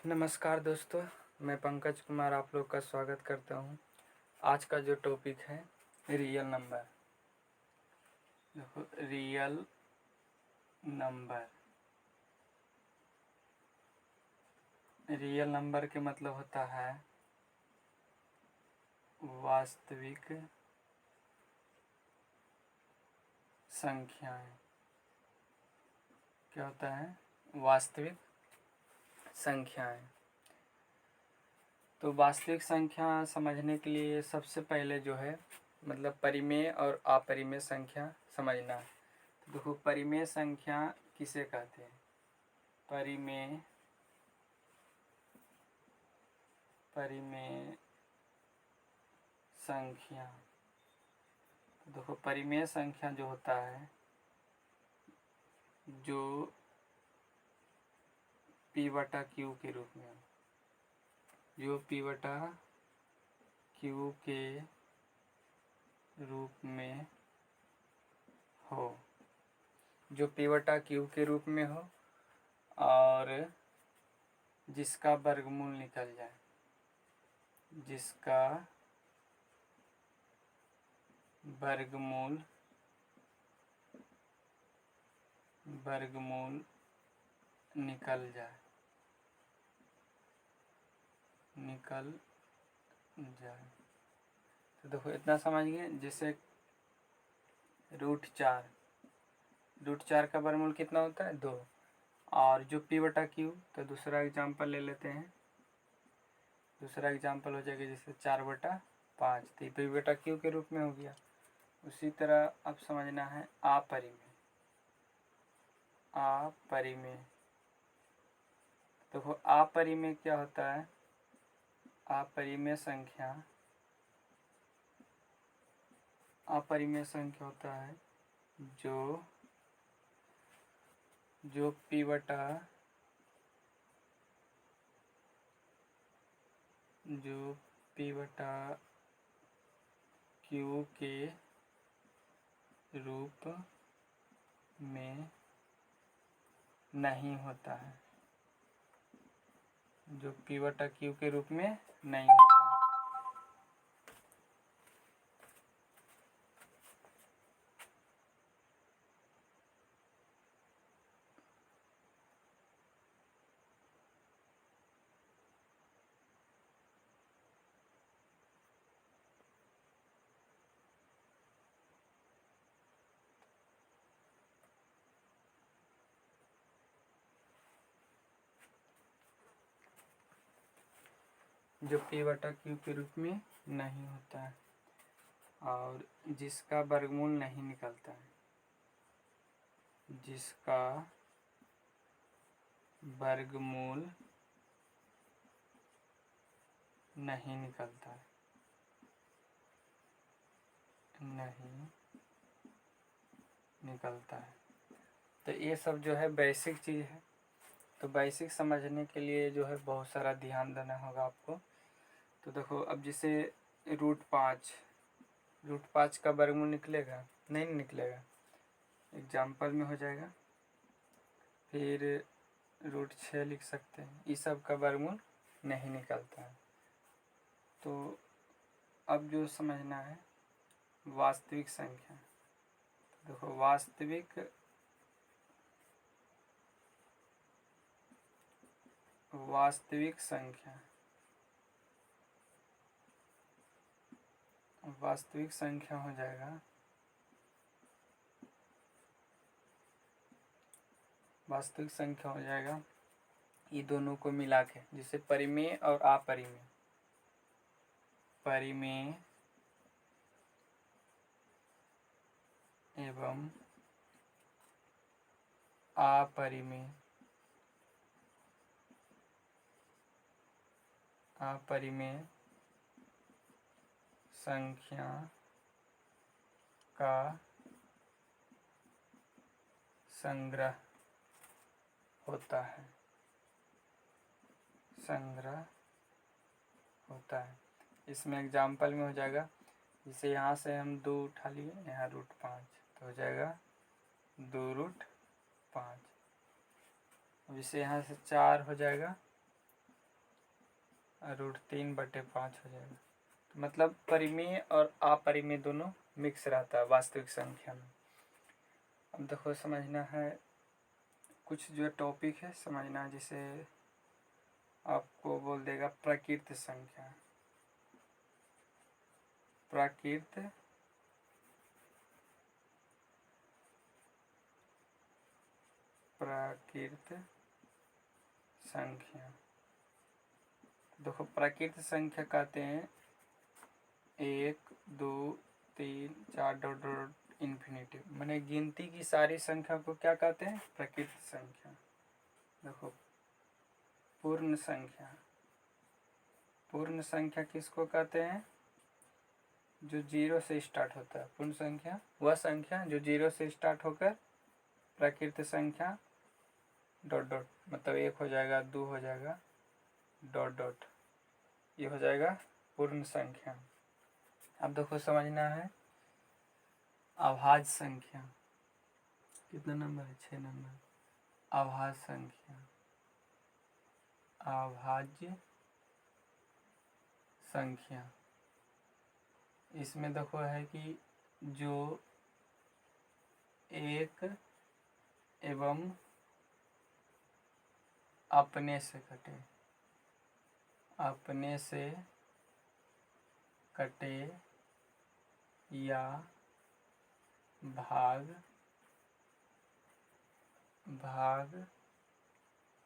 नमस्कार दोस्तों, मैं पंकज कुमार आप लोग का स्वागत करता हूँ। आज का जो टॉपिक है रियल नंबर। देखो, रियल नंबर रियल नंबर के मतलब होता है वास्तविक संख्याएं। क्या होता है? वास्तविक संख्याएं। तो वास्तविक संख्या समझने के लिए सबसे पहले जो है मतलब परिमेय और अपरिमेय संख्या समझना है। तो देखो, परिमेय संख्या किसे कहते हैं? परिमेय संख्या। तो देखो, परिमेय संख्या जो होता है, जो P/Q के रूप में जो P/Q के रूप में हो जो P/Q के रूप में हो और जिसका वर्गमूल निकल जाए, जिसका वर्गमूल निकल जाए तो देखो, इतना समझ गए। जैसे √4 का वर्गमूल कितना होता है? 2। और जो P/Q, तो दूसरा एग्जाम्पल ले लेते हैं। दूसरा एग्जाम्पल हो जाएगा जैसे 4/5, तो P/Q के रूप में हो गया। उसी तरह अब समझना है अपरिमेय। देखो, अपरिमेय क्या होता है? अपरिमेय संख्या होता है जो P/Q के रूप में नहीं होता है। जो P/Q के रूप में नहीं होता है। जो P/Q के रूप में नहीं होता है और जिसका वर्गमूल नहीं निकलता है। जिसका वर्गमूल नहीं निकलता है। तो ये सब जो है बेसिक चीज़ है। तो बेसिक समझने के लिए जो है बहुत सारा ध्यान देना होगा आपको। तो देखो, अब जैसे √5 का वर्गमूल निकलेगा? नहीं निकलेगा। एग्जाम्पल में हो जाएगा। फिर √6 लिख सकते हैं। इस सब का वर्गमूल नहीं निकलता है। तो अब जो समझना है वास्तविक संख्या। देखो, वास्तविक संख्या हो जाएगा ये दोनों को मिला के, जिसे परिमेय और अपरिमेय। परिमेय एवं अपरिमेय संख्या का संग्रह होता है। इसमें एग्जाम्पल में हो जाएगा, जैसे यहाँ से हम 2 उठा लिए, यहाँ √5, तो हो जाएगा 2√5। अब जैसे यहाँ से 4 हो जाएगा, √3/5 हो जाएगा। तो मतलब परिमेय और अपरिमेय दोनों मिक्स रहता है वास्तविक संख्या में। अब देखो समझना है कुछ जो टॉपिक है समझना है, जैसे आपको बोल देगा प्राकृत संख्या। प्राकृत संख्या। देखो प्राकृत संख्या कहते हैं 1 2 3 4 डॉट डॉट इन्फिनिटी, मैंने गिनती की सारी संख्या को क्या कहते हैं? प्राकृत संख्या। देखो पूर्ण संख्या। पूर्ण संख्या किसको कहते हैं? जो 0 से स्टार्ट होता है। पूर्ण संख्या वह संख्या जो 0 से स्टार्ट होकर प्राकृत संख्या डॉट डॉट, मतलब 1 हो जाएगा, 2 हो जाएगा, डॉट डॉट, ये हो जाएगा पूर्ण संख्या। अब देखो समझना है अभाज्य संख्या। कितना नंबर है? 6 नंबर। अभाज्य संख्या। अभाज्य संख्या इसमें देखो है कि जो 1 एवं अपने से कटे, अपने से कटे या भाग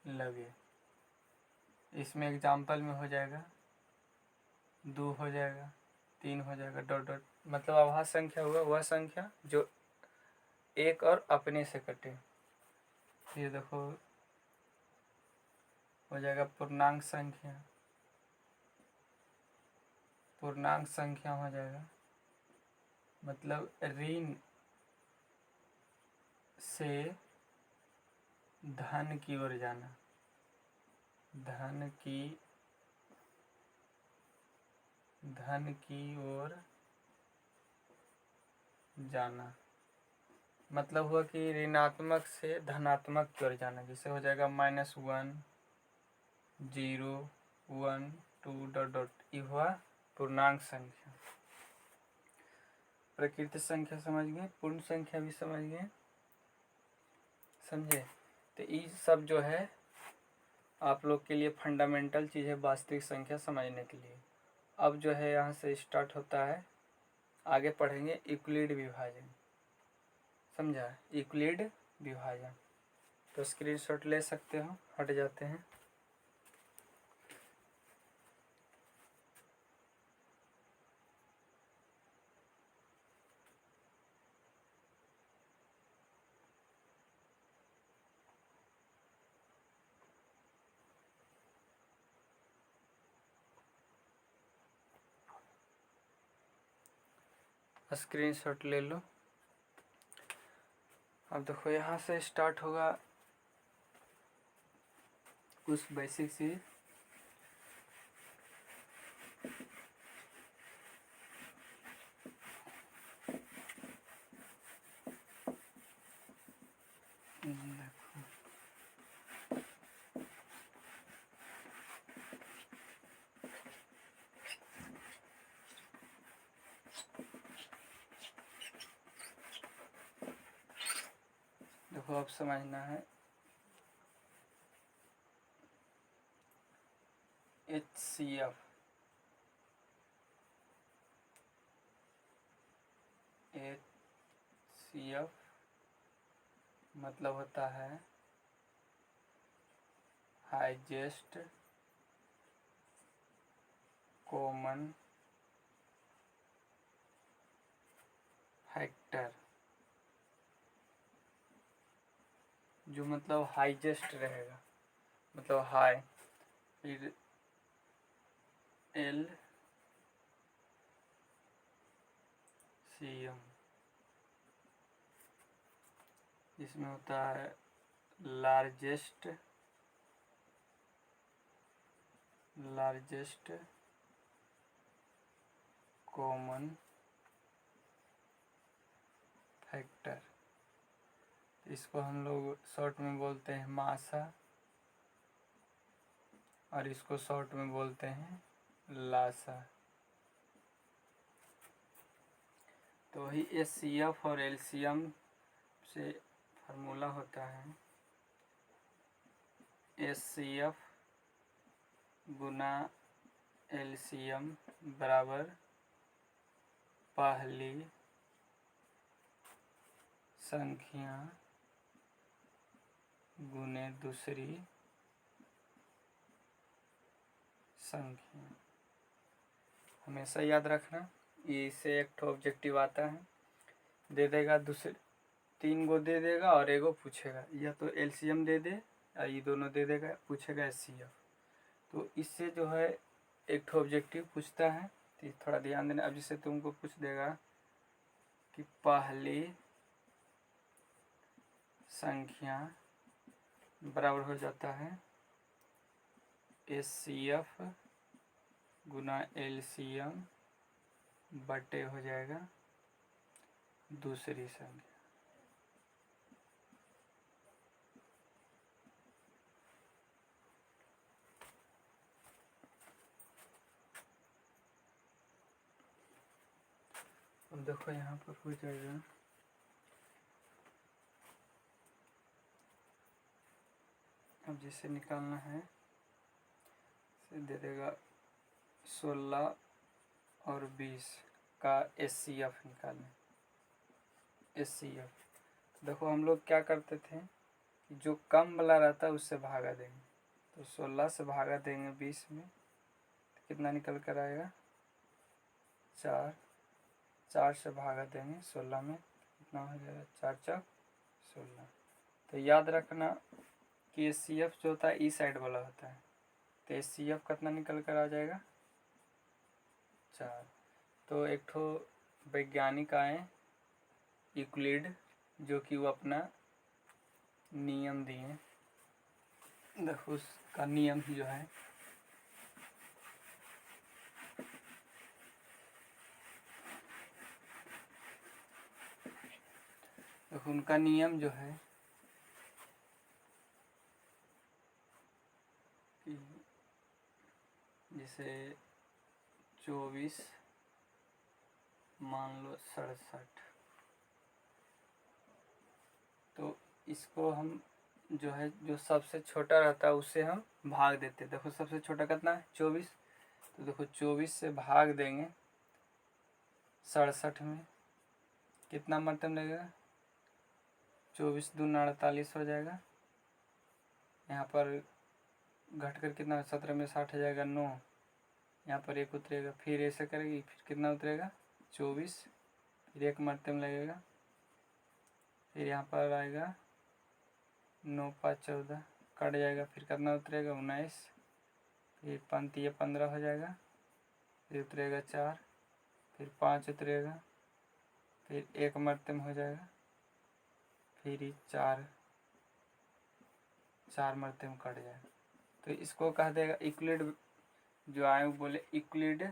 लगे। इसमें एग्जाम्पल में हो जाएगा 2 हो जाएगा, 3 हो जाएगा, डॉट डॉट, मतलब अभाज्य संख्या हुआ वह संख्या जो 1 और अपने से कटे। ये देखो हो जाएगा पूर्णांक संख्या। पूर्णांक संख्या हो जाएगा मतलब ऋण से धन की ओर जाना, धन की ओर जाना, मतलब हुआ कि ऋणात्मक से धनात्मक की ओर जाना। जैसे हो जाएगा -1 0 1 2 डॉट डॉट, ये हुआ पूर्णांक संख्या। प्रकृत संख्या समझ गए, पूर्ण संख्या भी समझ गए, समझे? तो ये सब जो है आप लोग के लिए फंडामेंटल चीज़ है वास्तविक संख्या समझने के लिए। अब जो है यहाँ से स्टार्ट होता है, आगे पढ़ेंगे यूक्लिड विभाजन। समझा? यूक्लिड विभाजन। तो स्क्रीनशॉट ले सकते हो, हट जाते हैं। स्क्रीनशॉट ले लो। अब देखो यहाँ से स्टार्ट होगा कुछ बेसिक सी। देखो अब समझना है HCF। HCF मतलब होता है हाईएस्ट कॉमन फैक्टर, जो मतलब हाईएस्ट रहेगा, मतलब हाई, फिर LCM, इसमें होता है लार्जेस्ट कॉमन फैक्टर। इसको हम लोग शॉर्ट में बोलते हैं मासा। और इसको शॉर्ट में बोलते हैं लासा। तो वही HCF और LCM से फार्मूला होता है HCF गुना LCM बराबर पहली संख्या गुने दूसरी संख्या। हमेशा याद रखना, इससे एक ठो ऑब्जेक्टिव आता है, दे देगा दूसरे 3 गो दे देगा और एगो पूछेगा, या तो LCM दे दे या ये दोनों दे देगा, पूछेगा HCF। तो इससे जो है एक ठो ऑब्जेक्टिव पूछता है, तो थोड़ा ध्यान देना। अब जिससे तुमको पूछ देगा कि पहली संख्या बराबर हो जाता है HCF गुना LCM बटे हो जाएगा दूसरी संख्या। अब देखो यहाँ पर हो जाएगा अब जिसे निकालना है से दे देगा 16 और 20 का HCF निकालना। HCF देखो हम लोग क्या करते थे, जो कम वाला रहता है उससे भागा देंगे। तो 16 से भागा देंगे 20 में, तो कितना निकल कर आएगा 4। 4 से भागा देंगे 16 में, कितना हो जाएगा 4 चौक 16। तो याद रखना कि HCF जो होता है ई साइड वाला होता है, तो HCF कितना निकल कर आ जाएगा 4। तो एक ठो वैज्ञानिक आए यूक्लिड, जो कि वो अपना नियम दिए। देखो उसका नियम जो है देखो उनका नियम जो है कि जैसे 24 मान लो 67, तो इसको हम जो है जो सबसे छोटा रहता है उससे हम भाग देते। देखो सबसे छोटा कितना है 24, तो देखो 24 से भाग देंगे 67 में, कितना मतलब लगेगा 24 दूना 48 हो जाएगा। यहाँ पर घट कर कितना 17 में 60 हो जाएगा 9, यहाँ पर 1 उतरेगा, फिर ऐसे करेगी, फिर कितना उतरेगा 24, फिर 1 मरते में लगेगा, फिर यहाँ पर आएगा 9 5 14 कट जाएगा, फिर कितना उतरेगा 19, फिर 5 ये 15 हो जाएगा, फिर उतरेगा 4, फिर 5 उतरेगा, फिर 1 मरते में हो जाएगा, फिर 4 मरते में कट जाएगा। तो इसको कह देगा यूक्लिड, जो आए वो बोले यूक्लिड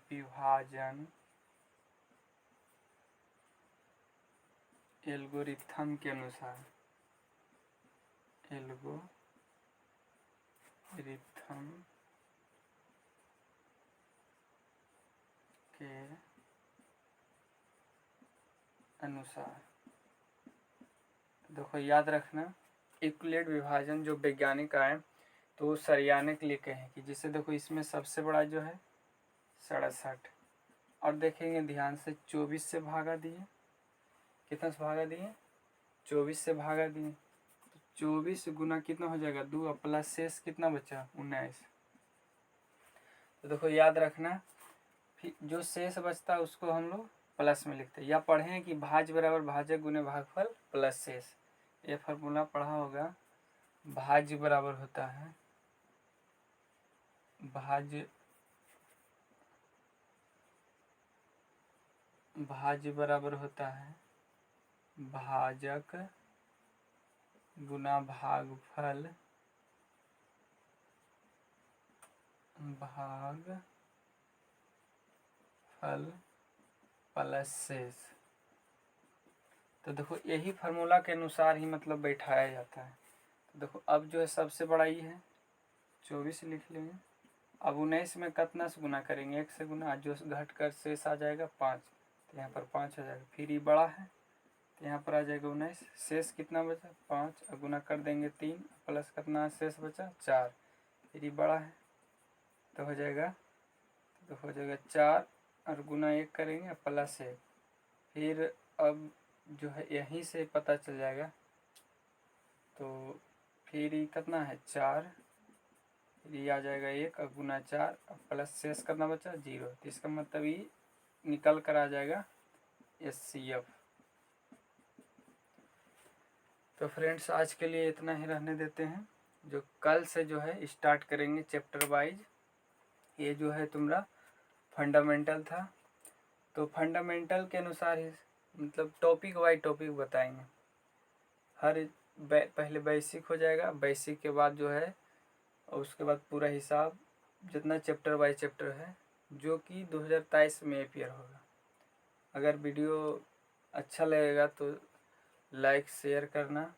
विभाजन एल्गोरिथम के अनुसार, एल्गोरिथम के अनुसार। देखो याद रखना यूक्लिड विभाजन जो वैज्ञानिक आए तो वो सरियाने के लिए कहें कि जिससे देखो इसमें सबसे बड़ा जो है 67, और देखेंगे ध्यान से 24 से भागा दिए, कितना से भागा दिए 24 से भागा दिए, तो 24 गुना कितना हो जाएगा 2 प्लस शेष कितना बचा 19। तो देखो याद रखना फिर जो शेष बचता है उसको हम लोग प्लस में लिखते हैं, या पढ़ें कि भाज्य बराबर भाजक गुने भागफल प्लस शेष। ये फार्मूला पढ़ा होगा, भाज्य बराबर होता है भाज्य बराबर होता है भाजक गुना भागफल प्लस शेष। तो देखो यही फार्मूला के अनुसार ही मतलब बैठाया जाता है। तो देखो अब जो है सबसे बड़ा ये है 24 लिख लेंगे। अब 19 में कितना से गुना करेंगे, 1 से गुना, जो घट कर शेष आ जाएगा 5, तो यहाँ पर 5 आ जाएगा। फिर ये बड़ा है तो यहाँ पर आ जाएगा 19, शेष कितना बचा 5, और गुना कर देंगे 3, प्लस कितना शेष बचा 4, फिर ये बड़ा है तो हो जाएगा 4 और गुना 1 करेंगे प्लस 1। फिर अब जो है यहीं से पता चल जाएगा, तो फिर ये कितना है 4, फिर ये आ जाएगा 1 और गुना 4 और प्लस शेष कितना बचा 0। तो इसका मतलब ये निकल कर आ जाएगा HCF। तो फ्रेंड्स आज के लिए इतना ही रहने देते हैं, जो कल से जो है स्टार्ट करेंगे चैप्टर वाइज। ये जो है तुम्हारा फंडामेंटल था, तो फंडामेंटल के अनुसार ही मतलब टॉपिक वाइज टॉपिक बताएंगे। हर पहले बेसिक हो जाएगा, बेसिक के बाद जो है और उसके बाद पूरा हिसाब जितना चैप्टर बाय चैप्टर है, जो कि 2023 में अपियर होगा। अगर वीडियो अच्छा लगेगा तो लाइक शेयर करना।